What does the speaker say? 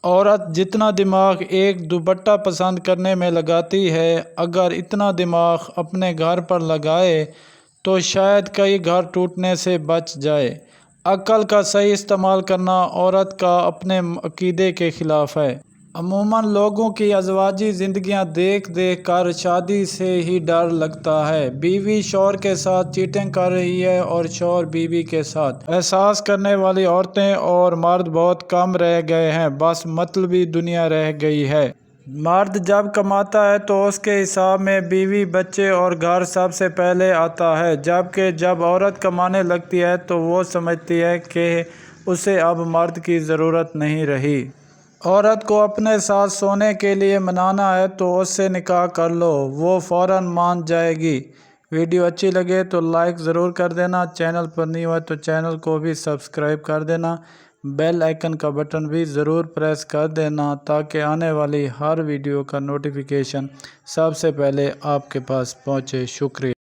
عورت جتنا دماغ ایک دوپٹہ پسند کرنے میں لگاتی ہے، اگر اتنا دماغ اپنے گھر پر لگائے تو شاید کئی گھر ٹوٹنے سے بچ جائے۔ عقل کا صحیح استعمال کرنا عورت کا اپنے عقیدے کے خلاف ہے۔ عموماً لوگوں کی ازواجی زندگیاں دیکھ دیکھ کر شادی سے ہی ڈر لگتا ہے۔ بیوی شوہر کے ساتھ چیٹنگ کر رہی ہے اور شوہر بیوی کے ساتھ۔ احساس کرنے والی عورتیں اور مرد بہت کم رہ گئے ہیں، بس مطلبی دنیا رہ گئی ہے۔ مرد جب کماتا ہے تو اس کے حساب میں بیوی، بچے اور گھر سب سے پہلے آتا ہے، جبکہ جب عورت کمانے لگتی ہے تو وہ سمجھتی ہے کہ اسے اب مرد کی ضرورت نہیں رہی۔ عورت کو اپنے ساتھ سونے کے لیے منانا ہے تو اس سے نکاح کر لو، وہ فوراً مان جائے گی۔ ویڈیو اچھی لگے تو لائک ضرور کر دینا، چینل پر نہیں ہے تو چینل کو بھی سبسکرائب کر دینا، بیل آئیکن کا بٹن بھی ضرور پریس کر دینا تاکہ آنے والی ہر ویڈیو کا نوٹیفیکیشن سب سے پہلے آپ کے پاس پہنچے۔ شکریہ۔